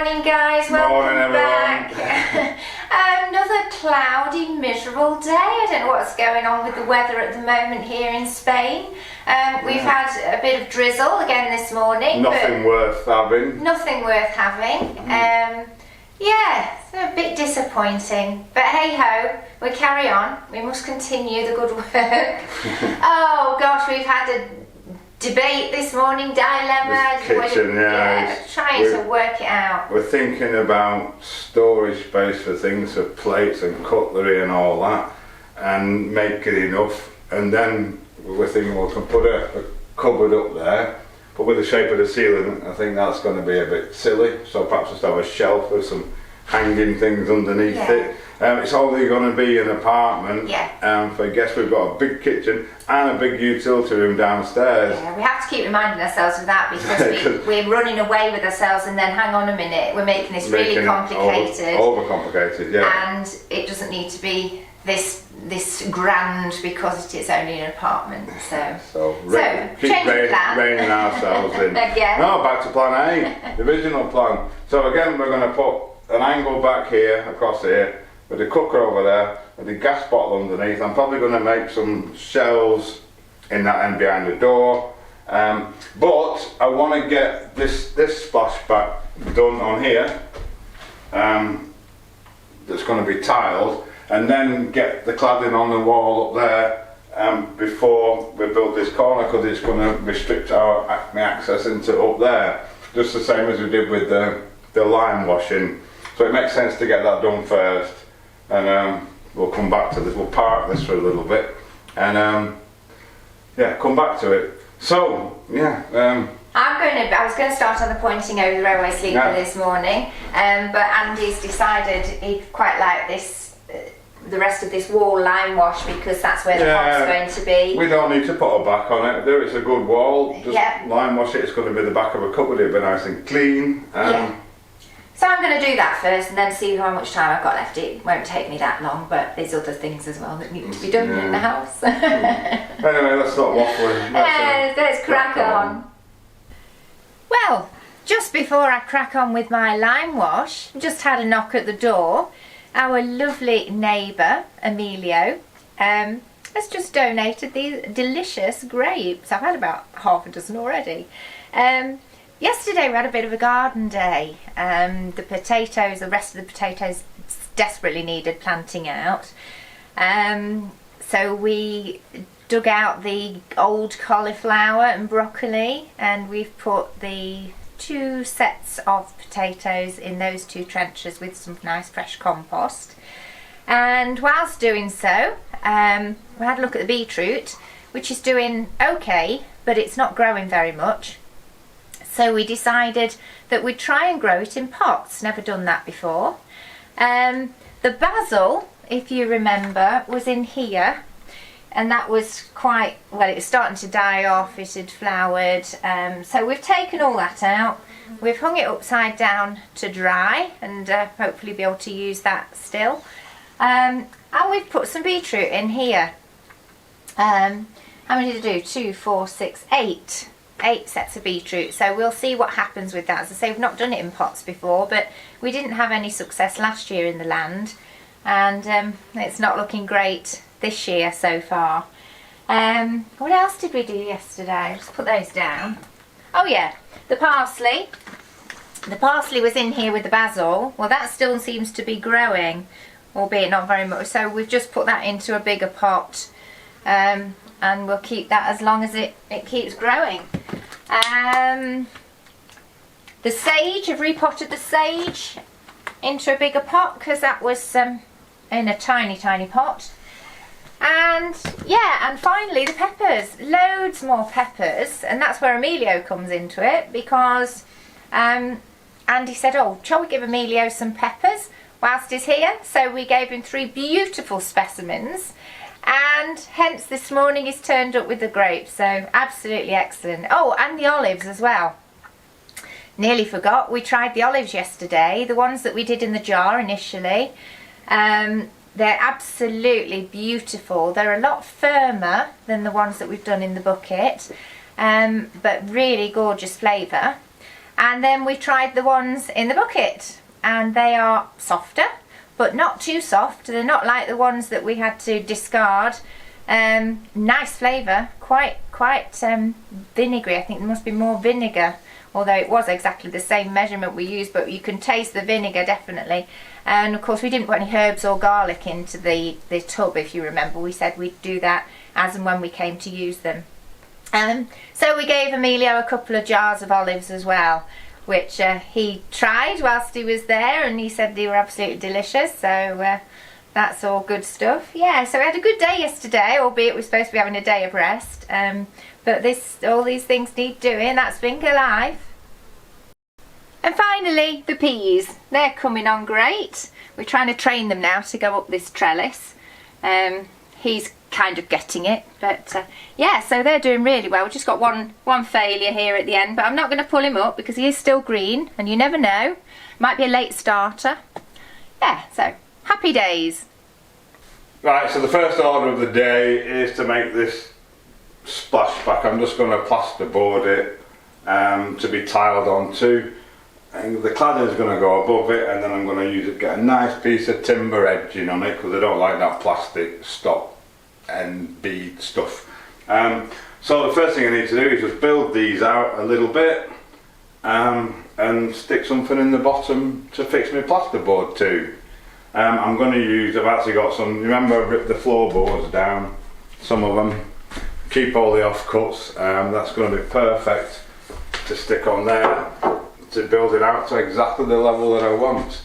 Morning guys, Morning, welcome back. Another cloudy, miserable day. I don't know what's going on with the weather at the moment here in Spain. We've had a bit of drizzle again this morning. Nothing worth having. Nothing worth having. Yeah, it's a bit disappointing. But hey ho, we carry on. We must continue the good work. Oh gosh, we've had a debate this morning, dilemma. Kitchen, trying to work it out. We're thinking about storage space for things, for plates and cutlery and all that, and make it enough. And then we're thinking, well, we can put a cupboard up there, but with the shape of the ceiling, I think that's going to be a bit silly. So perhaps just have a shelf with some hanging things underneath it. It's only going to be an apartment. For guests, we've got a big kitchen and a big utility room downstairs. Yeah, we have to keep reminding ourselves of that because we're running away with ourselves, and then hang on a minute, we're making this really complicated. Over-complicated, yeah. And it doesn't need to be this grand because it is only an apartment. So keep reining ourselves in. Again. No, back to plan A, the original plan. So again, we're going to put an angle back here, across here, with the cooker over there, with the gas bottle underneath. I'm probably going to make some shelves in that end behind the door. But I want to get this splashback done on here. That's going to be tiled, and then get the cladding on the wall up there before we build this corner, because it's going to restrict my access into up there, just the same as we did with the lime washing. So it makes sense to get that done first, and we'll come back to this. We'll park this for a little bit, and come back to it. So I was going to start on the pointing over the railway sleeper this morning, but Andy's decided he'd quite like this, the rest of this wall lime wash, because that's where the pot's going to be. We don't need to put a back on it. There, it's a good wall. Just lime wash it. It's going to be the back of a cupboard. It'll be nice and clean. So I'm going to do that first, and then see how much time I've got left. It won't take me that long, but there's other things as well that need to be done in the house. Anyway, let's not waffling. Let's crack on. Well, just before I crack on with my lime wash, just had a knock at the door. Our lovely neighbour, Emilio, has just donated these delicious grapes. I've had about half a dozen already. Yesterday we had a bit of a garden day. The rest of the potatoes desperately needed planting out. So we dug out the old cauliflower and broccoli, and we've put the 2 sets of potatoes in those 2 trenches with some nice fresh compost. And whilst doing so, we had a look at the beetroot, which is doing okay, but it's not growing very much. So we decided that we'd try and grow it in pots. Never done that before. The basil, if you remember, was in here, and that was quite, well, it was starting to die off. It had flowered. So we've taken all that out. We've hung it upside down to dry, and hopefully be able to use that still. And we've put some beetroot in here. How many did I do? 2, 4, 6, 8. 8 sets of beetroot, so we'll see what happens with that. As I say, we've not done it in pots before, but we didn't have any success last year in the land, and it's not looking great this year so far. What else did we do yesterday? Just put those down. Oh yeah, the parsley. The parsley was in here with the basil. Well, that still seems to be growing, albeit not very much, so we've just put that into a bigger pot, and we'll keep that as long as it keeps growing. The sage, I've repotted the sage into a bigger pot, because that was in a tiny pot. And finally the peppers, loads more peppers, and that's where Emilio comes into it, because Andy said, oh, shall we give Emilio some peppers whilst he's here? So we gave him 3 beautiful specimens, and hence this morning he's turned up with the grapes, so absolutely excellent. Oh, and the olives as well. Nearly forgot, we tried the olives yesterday, the ones that we did in the jar initially. They're absolutely beautiful. They're a lot firmer than the ones that we've done in the bucket, but really gorgeous flavour. And then we tried the ones in the bucket, and they are softer, but not too soft. They're not like the ones that we had to discard. Nice flavour, quite vinegary. I think there must be more vinegar, although it was exactly the same measurement we used, but you can taste the vinegar definitely. And of course we didn't put any herbs or garlic into the tub, if you remember. We said we'd do that as and when we came to use them. So we gave Emilio a couple of jars of olives as well, which he tried whilst he was there, and he said they were absolutely delicious. So that's all good stuff. Yeah, so we had a good day yesterday, albeit we're supposed to be having a day of rest. But all these things need doing. That's Finca life. And finally, the peas. They're coming on great. We're trying to train them now to go up this trellis. He's kind of getting it, but yeah, so they're doing really well. We've just got one failure here at the end, but I'm not going to pull him up because he is still green, and you never know, might be a late starter. Yeah, so happy days. Right, so the first order of the day is to make this splashback. I'm just going to plasterboard it to be tiled onto, and the cladding is going to go above it, and then I'm going to get a nice piece of timber edging on it because I don't like that plastic stop and bead stuff. So the first thing I need to do is just build these out a little bit and stick something in the bottom to fix my plasterboard to. I'm going to use, I've actually got some, remember I ripped the floorboards down, some of them, keep all the offcuts. That's going to be perfect to stick on there to build it out to exactly the level that I want.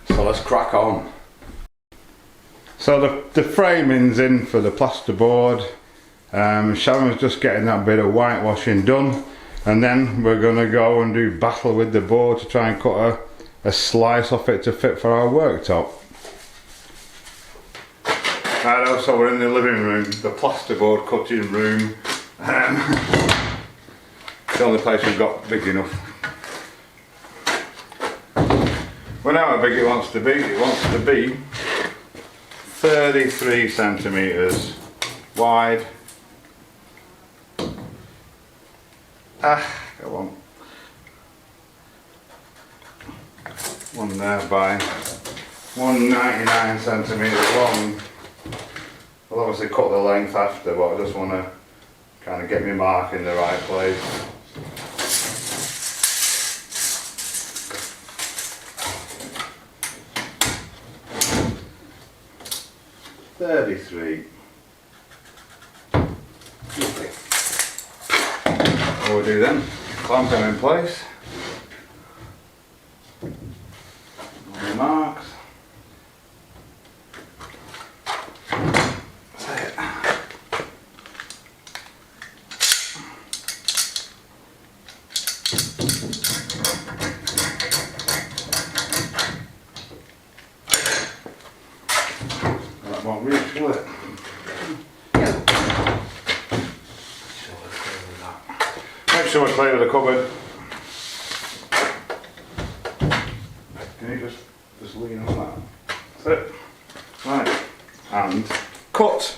So let's crack on. So the framing's in for the plasterboard. Sharon's just getting that bit of whitewashing done, and then we're going to go and do battle with the board to try and cut a slice off it to fit for our worktop. Right, so we're in the living room, the plasterboard cutting room. It's the only place we've got big enough. We know how big it wants to be. It wants to be 33 centimetres wide. Go on. One there by 199 centimetres long. I'll obviously cut the length after, but I just want to kind of get my mark in the right place. $33. What we'll do then, clamp them in place. On the marks. That's it. That won't reach, will it? Make sure we're clear of the cupboard. Can you just lean on that? That's it. Right. And cut.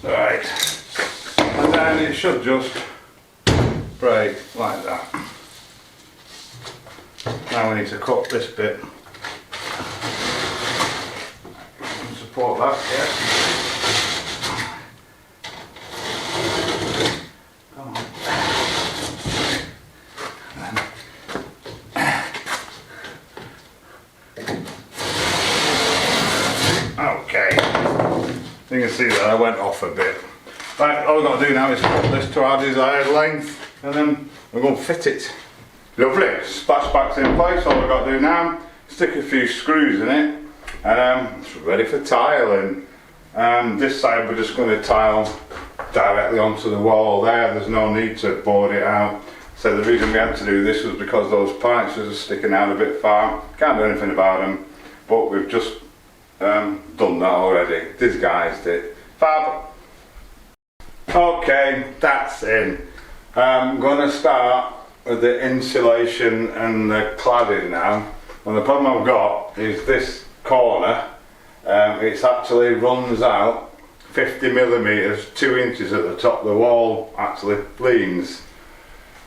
Right. And then it should just break like that. Now we need to cut this bit. Support that, yeah. Come on. Okay. You can see that I went off a bit. Right, all we've got to do now is cut this to our desired length, and then we're going to fit it. Lovely, splashback's in place. All we've got to do now, stick a few screws in it, and it's ready for tiling. This side we're just going to tile directly onto the wall there. There's no need to board it out. So the reason we had to do this was because those pipes are sticking out a bit far. Can't do anything about them, but we've just done that already. Disguised it. Fab. Okay, that's in. I'm going to start with the insulation and the cladding now. And the problem I've got is this corner, it actually runs out 50 millimeters, 2 inches at the top. The wall actually leans.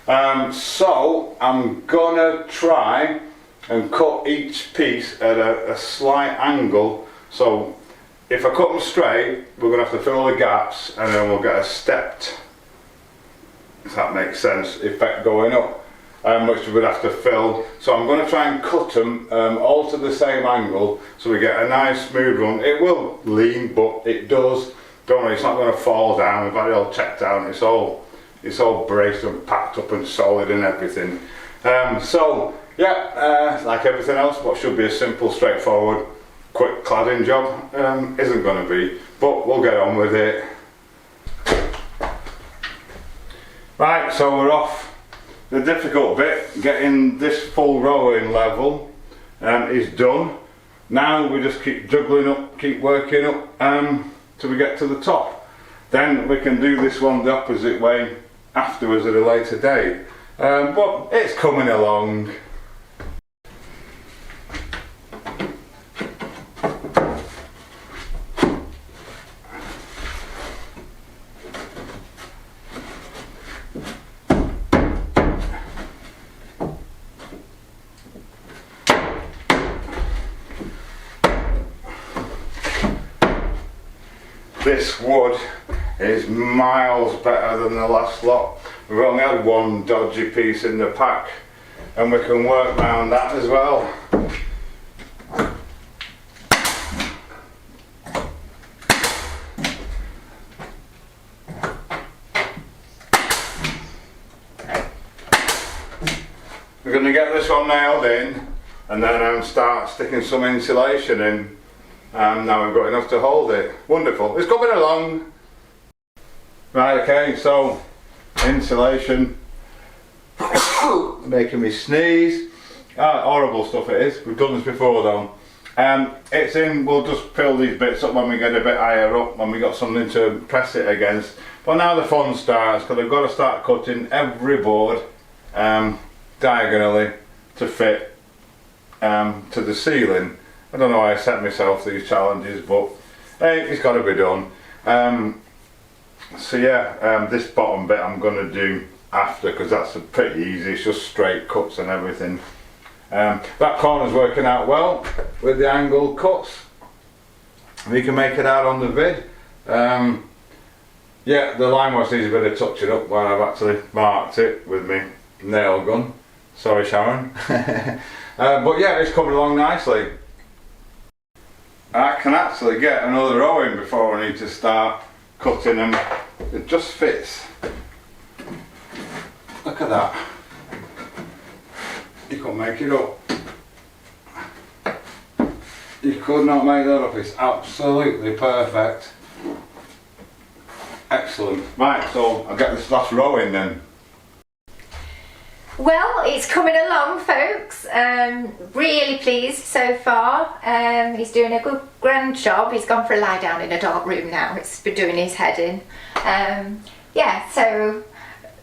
So I'm gonna try and cut each piece at a slight angle. So if I cut them straight, we're gonna have to fill the gaps, and then we'll get a stepped, if that makes sense, effect going up, which we would have to fill. So I'm going to try and cut them all to the same angle, so we get a nice smooth run. It will lean, but it does. Don't worry, it's not going to fall down. We've got it all checked out. It's all braced and packed up and solid and everything. So yeah, like everything else, what should be a simple, straightforward, quick cladding job isn't going to be. But we'll get on with it. Right, so we're off. The difficult bit, getting this full row in level, is done. Now we just keep juggling up, keep working up till we get to the top. Then we can do this one the opposite way afterwards at a later date. But it's coming along. This wood is miles better than the last lot. We've only had one dodgy piece in the pack, and we can work around that as well. We're going to get this one nailed in, and then start sticking some insulation in. Now we've got enough to hold it. Wonderful. It's coming along. Right, okay, so insulation. Making me sneeze. Horrible stuff it is. We've done this before though. It's in, we'll just fill these bits up when we get a bit higher up, when we got something to press it against. But now the fun starts, because I've got to start cutting every board diagonally to fit to the ceiling. I don't know why I set myself these challenges, but hey, it's got to be done. So yeah, this bottom bit I'm going to do after, because that's pretty easy. It's just straight cuts and everything. That corner's working out well with the angle cuts. We can make it out on the vid. Yeah, the line wash needs a bit of touching up while I've actually marked it with my nail gun. Sorry, Sharon. But yeah, it's coming along nicely. I can actually get another row in before I need to start cutting them. It just fits. Look at that. You couldn't make it up. You could not make that up. It's absolutely perfect. Excellent. Right, so I'll get this last row in then. Well, it's coming along, folks. Really pleased so far. He's doing a good, grand job. He's gone for a lie down in a dark room now. It's been doing his head in. Yeah, so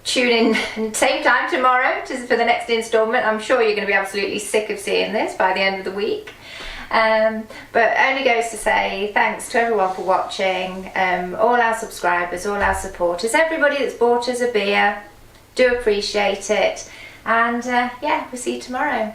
tune in same time tomorrow for the next instalment. I'm sure you're going to be absolutely sick of seeing this by the end of the week. But only goes to say thanks to everyone for watching, all our subscribers, all our supporters, everybody that's bought us a beer. Do appreciate it. And yeah, we'll see you tomorrow.